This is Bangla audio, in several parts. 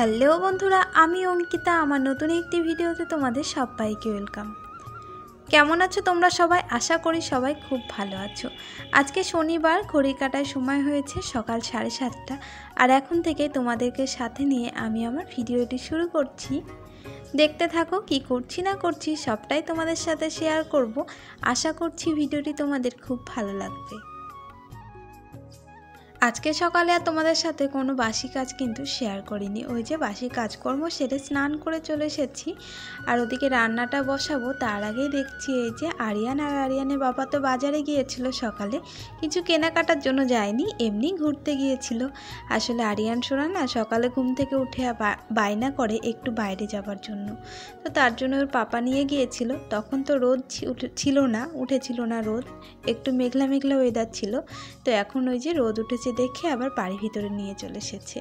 হ্যালো বন্ধুরা, আমি অঙ্কিতা। আমার নতুন একটি ভিডিওতে তোমাদের সবাইকে ওয়েলকাম। কেমন আছো তোমরা সবাই? আশা করি সবাই খুব ভালো আছো। আজকে শনিবার, ঘড়ি কাটার সময় হয়েছে সকাল 7:30, আর এখন থেকে তোমাদেরকে সাথে নিয়ে আমি আমার ভিডিওটি শুরু করছি। দেখতে থাকো, কি করছি না করছি সবটাই তোমাদের সাথে শেয়ার করব। আশা করছি ভিডিওটি তোমাদের খুব ভালো লাগবে। আজকে সকালে আর তোমাদের সাথে কোনো বাসি কাজ কিন্তু শেয়ার করিনি। ওই যে বাসি কাজকর্ম সেরে স্নান করে চলে এসেছি, আর ওদিকে রান্নাটা বসাবো। তার আগেই দেখছি এই যে আরিয়ানের বাবা তো বাজারে গিয়েছিল সকালে, কিছু কেনাকাটার জন্য যায়নি, এমনি ঘুরতে গিয়েছিল। আসলে আরিয়ান সোনা না সকালে ঘুম থেকে উঠে বায়না করে একটু বাইরে যাবার জন্য, তো তার জন্য ওর পাপা নিয়ে গিয়েছিল। তখন তো রোদ উঠেছিল না রোদ, একটু মেঘলা মেঘলা ওয়েদার ছিল। তো এখন ওই যে রোদ উঠেছে দেখে আবার বাড়ির ভিতরে নিয়ে চলে এসেছে।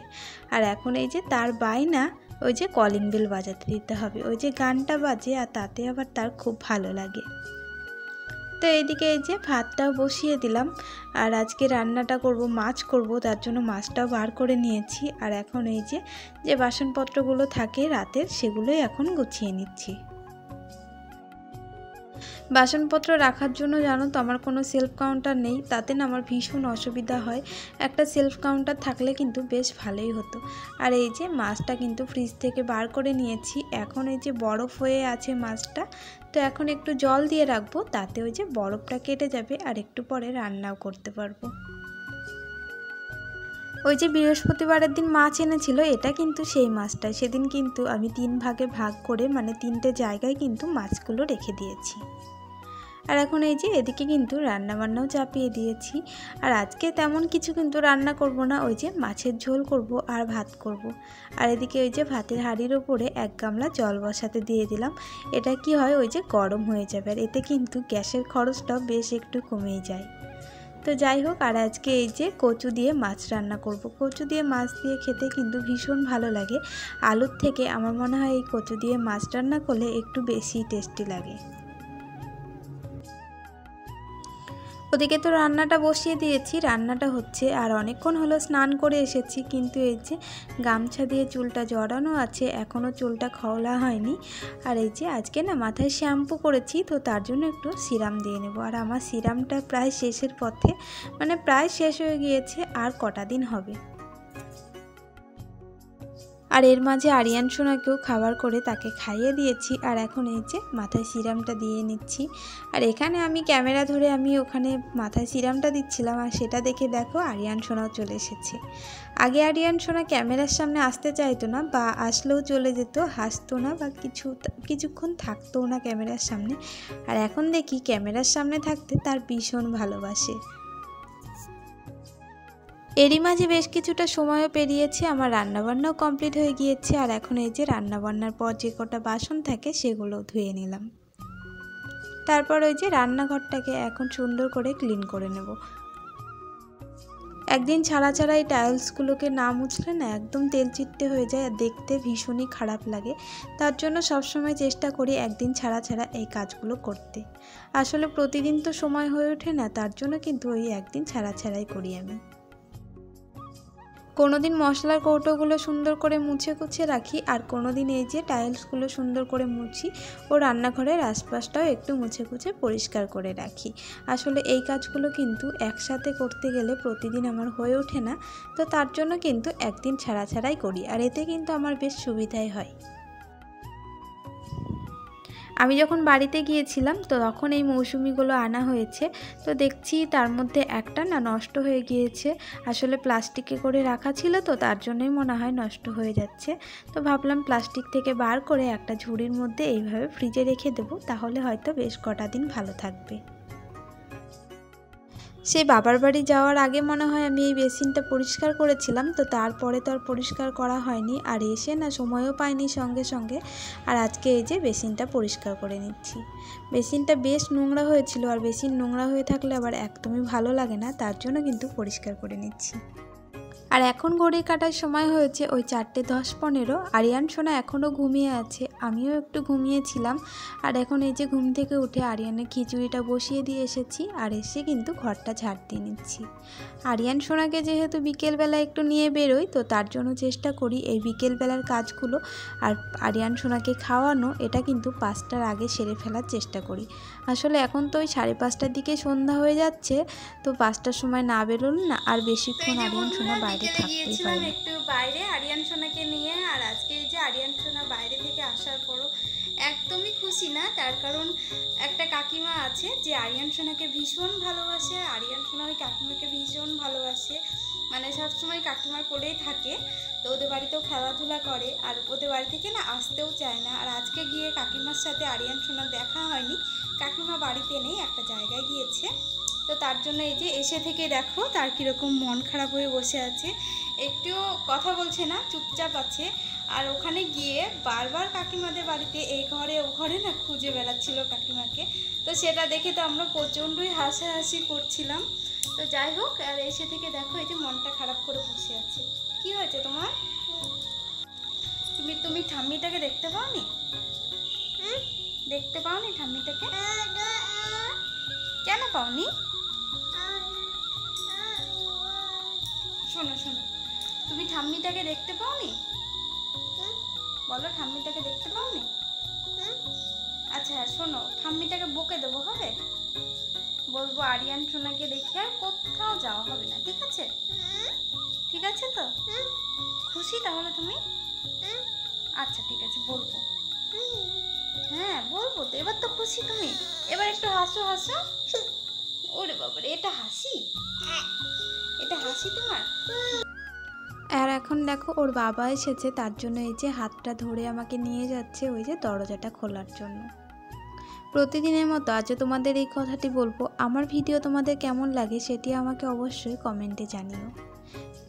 আর এখন এই যে তার বায়না ওই যে কলিং বেল বাজাতে দিতে হবে, ওই যে গানটা বাজে আর তাতে আবার তার খুব ভালো লাগে। তো এইদিকে এই যে ভাতটাও বসিয়ে দিলাম, আর আজকে রান্নাটা করব, মাছ করব, তার জন্য মাছটাও বার করে নিয়েছি। আর এখন এই যে বাসনপত্রগুলো থাকে রাতের, সেগুলোই এখন গুছিয়ে নিচ্ছি। বাসনপত্র রাখার জন্য জানো তো আমার কোনো সেলফ কাউন্টার নেই, তাতে না আমার ভীষণ অসুবিধা হয়। একটা সেলফ কাউন্টার থাকলে কিন্তু বেশ ভালোই হতো। আর এই যে মাছটা কিন্তু ফ্রিজ থেকে বার করে নিয়েছি, এখন এই যে বরফ হয়ে আছে মাছটা, তো এখন একটু জল দিয়ে রাখবো, তাতে ওই যে বরফটা কেটে যাবে আর একটু পরে রান্নাও করতে পারবো। ওই যে বৃহস্পতিবারের দিন মাছ এনেছিল, এটা কিন্তু সেই মাছটা। সেদিন কিন্তু আমি 3 ভাগে ভাগ করে, মানে 3টে জায়গায় কিন্তু মাছগুলো রেখে দিয়েছি। আর এখন এই যে এদিকে কিন্তু রান্নাবান্নাও চাপিয়ে দিয়েছি। আর আজকে তেমন কিছু কিন্তু রান্না করব না, ওই যে মাছের ঝোল করব আর ভাত করব। আর এদিকে ওই যে ভাতের হাঁড়ির ওপরে 1 গামলা জল বসাতে দিয়ে দিলাম। এটা কি হয়, ওই যে গরম হয়ে যাবে, আর এতে কিন্তু গ্যাসের খরচটাও বেশ একটু কমেই যায়। তো যাই হোক, আর আজকে এই যে কচু দিয়ে মাছ রান্না করব। কচু দিয়ে মাছ দিয়ে খেতে কিন্তু ভীষণ ভালো লাগে। আলুর থেকে আমার মনে হয় এই কচু দিয়ে মাছ রান্না করলে একটু বেশি টেস্টি লাগে। ওদিকে তো রান্নাটা বসিয়ে দিয়েছি, রান্নাটা হচ্ছে। আর অনেকক্ষণ হলো স্নান করে এসেছি, কিন্তু এই যে গামছা দিয়ে চুলটা জড়ানো আছে, এখনও চুলটা খোলা হয়নি। আর এই যে আজকে না মাথায় শ্যাম্পু করেছি, তো তার জন্য একটু সিরাম দিয়ে নেব। আর আমার সিরামটা প্রায় শেষের পথে, মানে প্রায় শেষ হয়ে গিয়েছে, আর কটা দিন হবে। আর এর মাঝে আরিয়ান সোনাকেও খাবার করে তাকে খাইয়ে দিয়েছি। আর এখন এই যে মাথায় সিরামটা দিয়ে নিচ্ছি। আর এখানে আমি ক্যামেরা ধরে আমি ওখানে মাথায় সিরামটা দিচ্ছিলাম, আর সেটা দেখে দেখো আরিয়ান সোনাও চলে এসেছে। আগে আরিয়ান সোনা ক্যামেরার সামনে আসতে চাইতো না, বা আসলেও চলে যেত, হাসতো না, বা কিছুক্ষণ থাকতো না ক্যামেরার সামনে। আর এখন দেখি ক্যামেরার সামনে থাকতে তার ভীষণ ভালোবাসে। এরই মাঝে বেশ কিছুটা সময়ও পেরিয়েছে, আমার রান্নাবান্নাও কমপ্লিট হয়ে গিয়েছে। আর এখন এই যে রান্নাবান্নার পর যে কটা বাসন থাকে সেগুলো ধুয়ে নিলাম। তারপর ওই যে রান্নাঘরটাকে এখন সুন্দর করে ক্লিন করে নেব। একদিন ছাড়া ছাড়া এই টাইলসগুলোকে না মুছলে না একদম তেলচিট্টে হয়ে যায়, আর দেখতে ভীষণই খারাপ লাগে। তার জন্য সবসময় চেষ্টা করি একদিন ছাড়া ছাড়া এই কাজগুলো করতে। আসলে প্রতিদিন তো সময় হয়ে ওঠে না, তার জন্য কিন্তু ওই একদিন ছাড়া ছাড়াই করি আমি। কোনো দিন মশলার কৌটোগুলো সুন্দর করে মুছে কুছে রাখি, আর কোনো দিন এই যে টাইলসগুলো সুন্দর করে মুছি, ও রান্নাঘরের আশপাশটাও একটু মুছে কুছে পরিষ্কার করে রাখি। আসলে এই কাজগুলো কিন্তু একসাথে করতে গেলে প্রতিদিন আমার হয়ে ওঠে না, তো তার জন্য কিন্তু একদিন ছাড়া ছাড়াই করি, আর এতে কিন্তু আমার বেশ সুবিধাই হয়। আমি যখন বাড়িতে গিয়েছিলাম তো তখন এই মৌসুমিগুলো আনা হয়েছে, তো দেখছি তার মধ্যে একটা না নষ্ট হয়ে গিয়েছে। আসলে প্লাস্টিকে করে রাখা ছিল, তো তার জন্যই মনে হয় নষ্ট হয়ে যাচ্ছে। তো ভাবলাম প্লাস্টিক থেকে বার করে একটা ঝুড়ির মধ্যে এইভাবে ফ্রিজে রেখে দেবো, তাহলে হয়তো বেশ কটা দিন ভালো থাকবে। সেই বাবার বাড়ি যাওয়ার আগে মনে হয় আমি এই বেসিনটা পরিষ্কার করেছিলাম, তো তারপরে তো আর পরিষ্কার করা হয়নি, আর এসে না সময়ও পাইনি সঙ্গে সঙ্গে। আর আজকে এই যে বেসিনটা পরিষ্কার করে নিচ্ছি। বেসিনটা বেশ নোংরা হয়েছিল, আর বেসিন নোংরা হয়ে থাকলে আবার একদমই ভালো লাগে না, তার জন্য কিন্তু পরিষ্কার করে নিচ্ছি। আর এখন ঘড়ি কাটার সময় হয়েছে ওই 4:10-15। আরিয়ান সোনা এখনও ঘুমিয়ে আছে, আমিও একটু ঘুমিয়েছিলাম। আর এখন এই যে ঘুম থেকে উঠে আরিয়ানের খিচুড়িটা বসিয়ে দিয়ে এসেছি, আর এসে কিন্তু ঘরটা ঝাড় দিয়ে নিচ্ছি। আরিয়ান সোনাকে যেহেতু বিকেলবেলা একটু নিয়ে বেরোই, তো তার জন্য চেষ্টা করি এই বিকেলবেলার কাজগুলো আর আরিয়ান সোনাকে খাওয়ানো, এটা কিন্তু 5টার আগে সেরে ফেলার চেষ্টা করি। আসলে এখন তো ওই 5:30টার দিকে সন্ধ্যা হয়ে যাচ্ছে, তো 5টার সময় না বেরোলে না আর বেশিক্ষণ আরিয়ান সোনা বাইরে থাকতেই পারে। একটু বাইরে আরিয়ান সোনাকে নিয়ে, আর আজকে এই যে আরিয়ান সোনা বাইরে থেকে আসার পরও একদমই খুশি না। তার কারণ একটা কাকিমা আছে যে আরিয়ান সোনাকে ভীষণ ভালোবাসে, আরিয়ান সোনা ওই কাকিমাকে ভীষণ ভালোবাসে, মানে সবসময় কাকিমার কোলেই থাকে। তো ওদের বাড়িতেও খেলাধুলা করে, আর ওদের বাড়ি থেকে না আসতেও চায় না। আর আজকে গিয়ে কাকিমার সাথে আরিয়ান সোনার দেখা হয়নি, কাকিমা বাড়িতে নেই, একটা জায়গায় গিয়েছে। তো তার জন্য এই যে এসে থেকে দেখো তার কীরকম মন খারাপ হয়ে বসে আছে, একটুও কথা বলছে না, চুপচাপ আছে। আর ওখানে গিয়ে বারবার কাকিমাদের বাড়িতে এই ঘরে ও ঘরে না খুঁজে বেড়াচ্ছিল কাকিমাকে। তো সেটা দেখে তো আমরা প্রচণ্ডই হাসাহাসি করছিলাম। তো যাই হোক, আর এসে থেকে দেখো এই যে মনটা খারাপ করে বসে আছে। কি হয়েছে তোমার? তুমি ঠাম্মিটাকে দেখতে পাওনি? দেখতে পাওনি ঠাম্মিটাকে? কেন পাওনি? শোনো শোনো, তুমি ঠাম্মিটাকে দেখতে পাওনি? বলো, ঠাম্মিটাকে দেখতে পাওনি? আচ্ছা শোনো, ঠাম্মিটাকে বকে দেবো, হবে? বলবো আরিয়ান সোনাকে দেখে আর কোথাও যাওয়া হবে না, ঠিক আছে? ঠিক আছে তো? খুশি তাহলে তুমি? আচ্ছা ঠিক আছে, বলবো। হ্যাঁ বলবো তো, এবার তো খুশি তুমি, এবার একটু হাসো হাসো। ওরে বাবারে, এটা হাসি? এটা হাসি তোমার? আর এখন দেখো ওর বাবা এসেছে, তার জন্য এই যে হাতটা ধরে আমাকে নিয়ে যাচ্ছে ওই যে দরজাটা খোলার জন্য। প্রতিদিনের মতো আজও তোমাদের এই কথাটি বলবো, আমার ভিডিও তোমাদের কেমন লাগে সেটি আমাকে অবশ্যই কমেন্টে জানিও।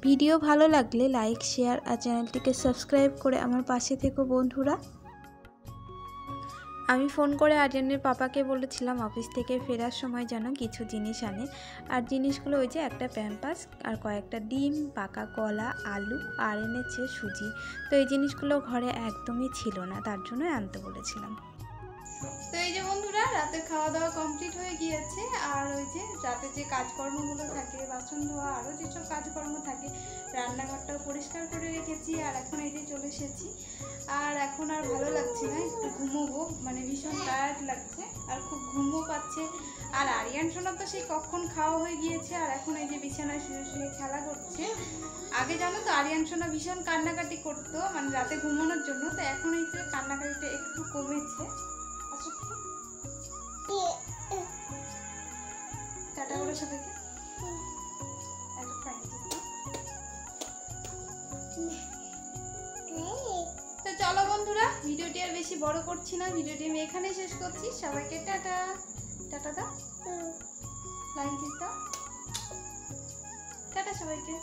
ভিডিও ভালো লাগলে লাইক, শেয়ার আর চ্যানেলটিকে সাবস্ক্রাইব করে আমার পাশে থেকো বন্ধুরা। আমি ফোন করে আরিয়ানের পাপাকে বলেছিলাম অফিস থেকে ফেরার সময় যেন কিছু জিনিস আনে, আর জিনিসগুলো ওই যে একটা প্যাম্পাস আর কয়েকটা ডিম, পাকা কলা, আলু আর এনেছে সুজি। তো এই জিনিসগুলো ঘরে একদমই ছিল না, তার জন্য আনতে বলেছিলাম। তো এই যে বন্ধুরা, রাতের খাওয়া দাওয়া কমপ্লিট হয়ে গিয়েছে। আর ওই যে রাতে যে কাজকর্মগুলো থাকে, বাসন ধোয়া, আরও যেসব কাজকর্ম থাকে, রান্নাঘরটাও পরিষ্কার করে রেখেছি। আর এখন এই যে চলে এসেছি, আর এখন আর ভালো লাগছে না, একটু ঘুমোবো, মানে ভীষণ টায়ার্ড লাগছে আর খুব ঘুমও পাচ্ছে। আর আরিয়ান সোনা তো সেই কখন খাওয়া হয়ে গিয়েছে, আর এখন এই যে বিছানায় শুয়ে শুয়ে খেলা করছে। আগে জানো তো আরিয়ান সোনা ভীষণ কান্নাকাটি করতো, মানে রাতে ঘুমানোর জন্য, তো এখন এই যে কান্নাকাটিটা একটু কমেছে। টাটা বলো সবাইকে। তো চলো বন্ধুরা, ভিডিওটি আর বেশি বড় করছি না, ভিডিওটি আমি এখানেই শেষ করছি। সবাইকে টাটা। টাটা দাও, লাইন কিস দাও, টাটা সবাইকে।